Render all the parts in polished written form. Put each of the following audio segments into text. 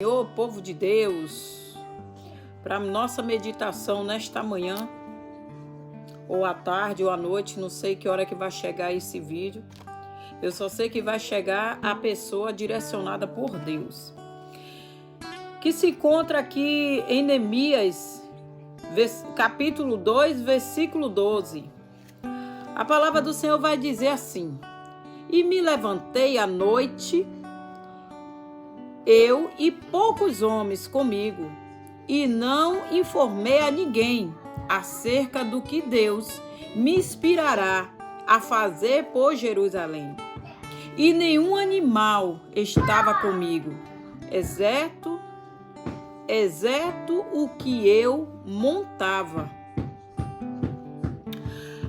Senhor, povo de Deus, para nossa meditação nesta manhã, ou à tarde, ou à noite, não sei que hora que vai chegar esse vídeo. Eu só sei que vai chegar a pessoa direcionada por Deus. Que se encontra aqui em Neemias, capítulo 2, versículo 12. A palavra do Senhor vai dizer assim: E me levantei à noite, eu e poucos homens comigo, e não informei a ninguém acerca do que Deus me inspirará a fazer por Jerusalém. E nenhum animal estava comigo, exceto o que eu montava.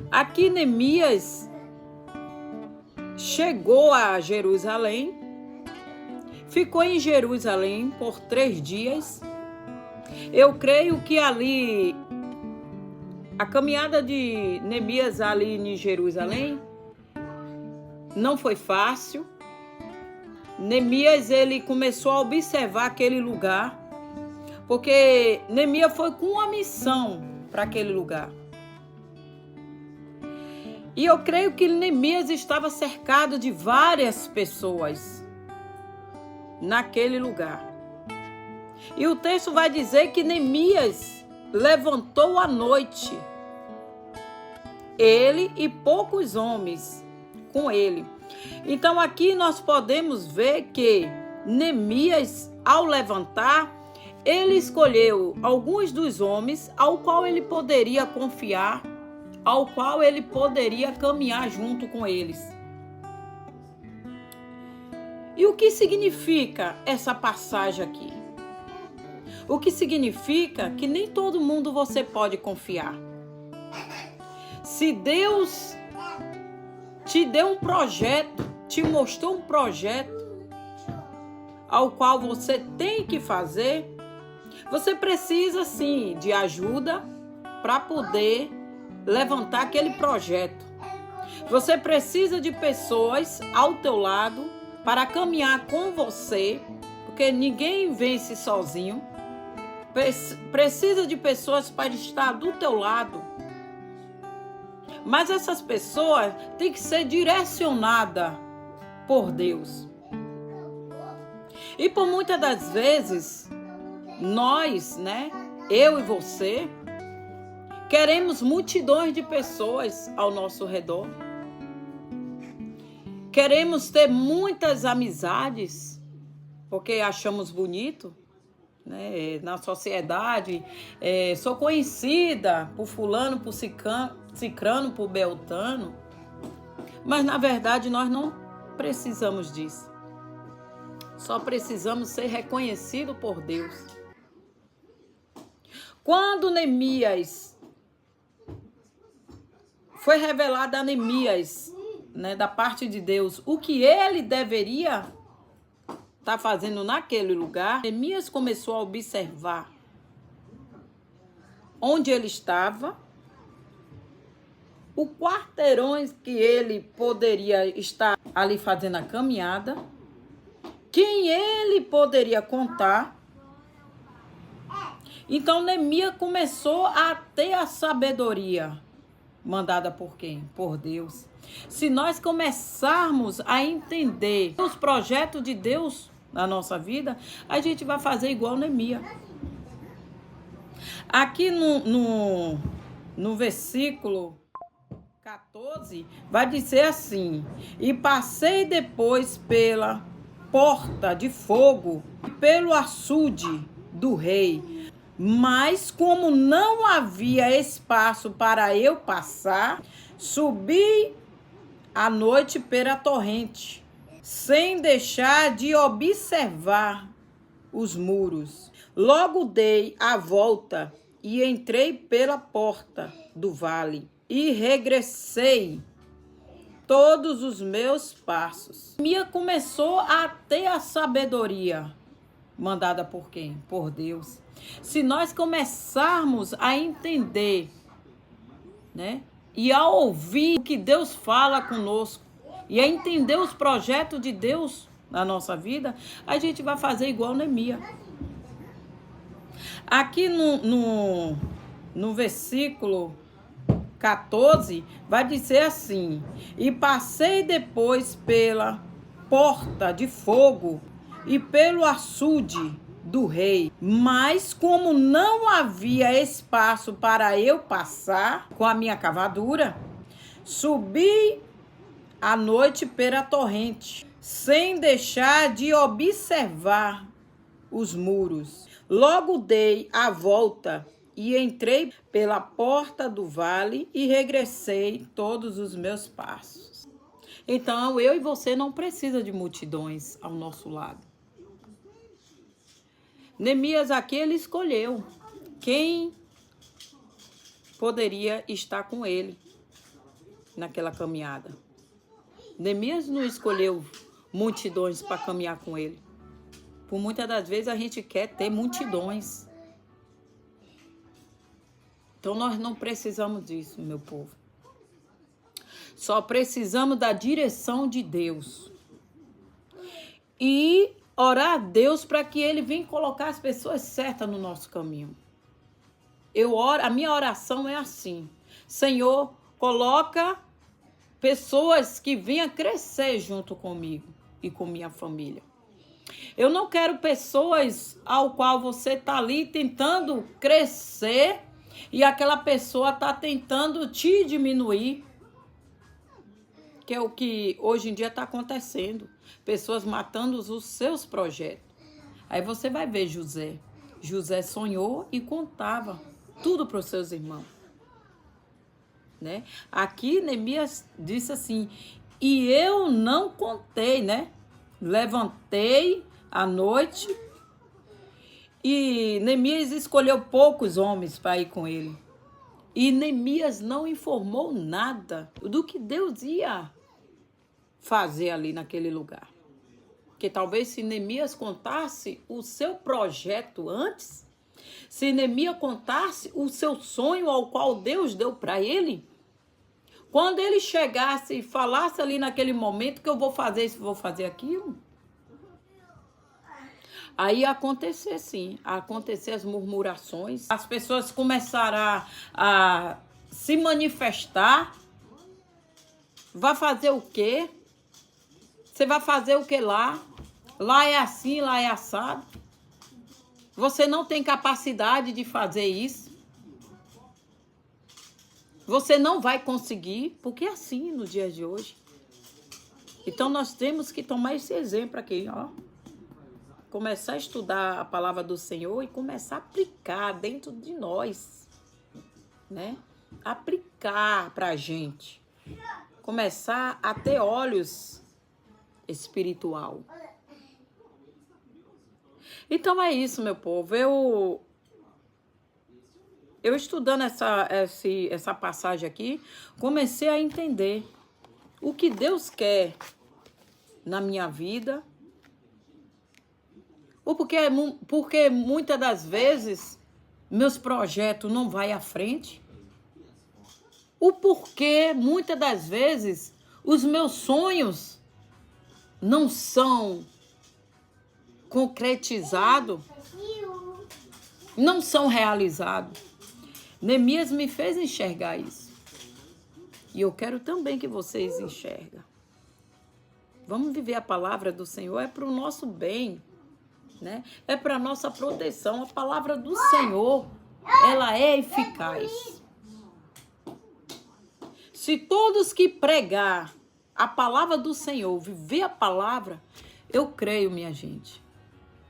Aqui Neemias chegou a Jerusalém, ficou em Jerusalém por 3 dias. Eu creio que ali, a caminhada de Neemias ali em Jerusalém não foi fácil. Neemias, ele começou a observar aquele lugar, porque Neemias foi com uma missão para aquele lugar. E eu creio que Neemias estava cercado de várias pessoas naquele lugar. E o texto vai dizer que Neemias levantou à noite, ele e poucos homens com ele. Então aqui nós podemos ver que Neemias, ao levantar, ele escolheu alguns dos homens ao qual ele poderia confiar, ao qual ele poderia caminhar junto com eles. E o que significa essa passagem aqui? O que significa que nem todo mundo você pode confiar. Se Deus te deu um projeto, te mostrou um projeto ao qual você tem que fazer, você precisa sim de ajuda para poder levantar aquele projeto. Você precisa de pessoas ao teu lado para caminhar com você, porque ninguém vence sozinho. Precisa de pessoas para estar do teu lado. Mas essas pessoas têm que ser direcionadas por Deus. E por muitas das vezes, nós, eu e você, queremos multidões de pessoas ao nosso redor. Queremos ter muitas amizades, porque achamos bonito, na sociedade. Sou conhecida por fulano, por cicrano, por beltrano. Mas na verdade nós não precisamos disso. Só precisamos ser reconhecidos por Deus. Quando Neemias foi revelado a Neemias, da parte de Deus, o que ele deveria estar fazendo naquele lugar, Neemias começou a observar onde ele estava, o quarteirão que ele poderia estar ali fazendo a caminhada, quem ele poderia contar. Então Neemias começou a ter a sabedoria mandada por quem? Por Deus. Se nós começarmos a entender os projetos de Deus na nossa vida, a gente vai fazer igual Neemias. Aqui no versículo 14, vai dizer assim: E passei depois pela porta de fogo e pelo açude do rei, mas como não havia espaço para eu passar, subi à noite pela torrente, sem deixar de observar os muros. Logo dei a volta e entrei pela porta do vale e regressei todos os meus passos. Neemias começou a ter a sabedoria mandada por quem? Por Deus. Se nós começarmos a entender, e a ouvir o que Deus fala conosco, e a entender os projetos de Deus na nossa vida, a gente vai fazer igual Neemias. Aqui no versículo 14, vai dizer assim: e passei depois pela porta de fogo e pelo açude do rei, mas como não havia espaço para eu passar com a minha cavadura, subi à noite pela torrente, sem deixar de observar os muros. Logo dei a volta e entrei pela porta do vale e regressei todos os meus passos. Então, eu e você não precisa de multidões ao nosso lado. Neemias aqui, ele escolheu quem poderia estar com ele naquela caminhada. Neemias não escolheu multidões para caminhar com ele. Por muitas das vezes a gente quer ter multidões. Então nós não precisamos disso, meu povo. Só precisamos da direção de Deus. E orar a Deus para que Ele venha colocar as pessoas certas no nosso caminho. A minha oração é assim: Senhor, coloca pessoas que venham crescer junto comigo e com minha família. Eu não quero pessoas ao qual você está ali tentando crescer e aquela pessoa está tentando te diminuir. Que é o que hoje em dia está acontecendo. Pessoas matando os seus projetos. Aí você vai ver José. José sonhou e contava tudo para os seus irmãos. Né? Aqui Neemias disse assim: e eu não contei, né? Levantei à noite e Neemias escolheu poucos homens para ir com ele. E Neemias não informou nada do que Deus ia fazer ali naquele lugar. Porque talvez se Neemias contasse o seu projeto antes, se Neemias contasse o seu sonho ao qual Deus deu para ele, quando ele chegasse e falasse ali naquele momento que eu vou fazer isso, vou fazer aquilo, aí ia acontecer sim, acontecer as murmurações, as pessoas começarão a se manifestar. Vai fazer o quê? Você vai fazer o que lá? Lá é assim, lá é assado. Você não tem capacidade de fazer isso. Você não vai conseguir, porque é assim nos dias de hoje. Então nós temos que tomar esse exemplo aqui, ó. Começar a estudar a palavra do Senhor e começar a aplicar dentro de nós, né? Aplicar pra gente. Começar a ter olhos espiritual. Então é isso, meu povo. Eu estudando essa passagem aqui, comecei a entender o que Deus quer na minha vida. Ou porque muitas das vezes meus projetos não vão à frente. O porquê muitas das vezes os meus sonhos não são concretizados, não são realizados. Neemias me fez enxergar isso. E eu quero também que vocês enxerguem. Vamos viver a palavra do Senhor, é para o nosso bem, né? É para a nossa proteção. A palavra do Senhor, ela é eficaz. Se todos que pregar a palavra do Senhor, viver a palavra, eu creio, minha gente.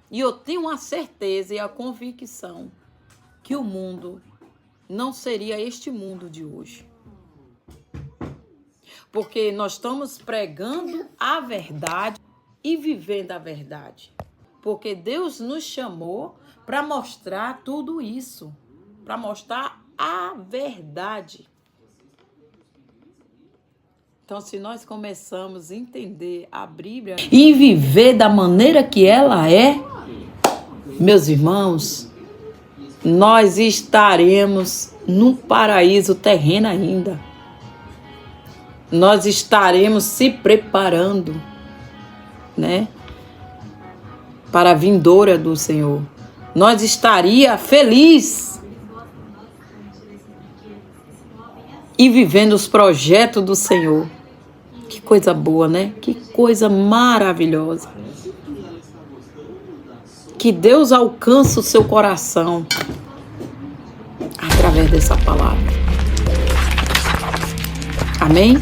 E eu tenho a certeza e a convicção que o mundo não seria este mundo de hoje. Porque nós estamos pregando a verdade e vivendo a verdade. Porque Deus nos chamou para mostrar tudo isso, para mostrar a verdade. Então, se nós começamos a entender a Bíblia e viver da maneira que ela é, meus irmãos, nós estaremos num paraíso terreno ainda. Nós estaremos se preparando, né, para a vindoura do Senhor. nós estaria feliz e vivendo os projetos do Senhor. Que coisa boa, né? Que coisa maravilhosa. Que Deus alcance o seu coração através dessa palavra. Amém?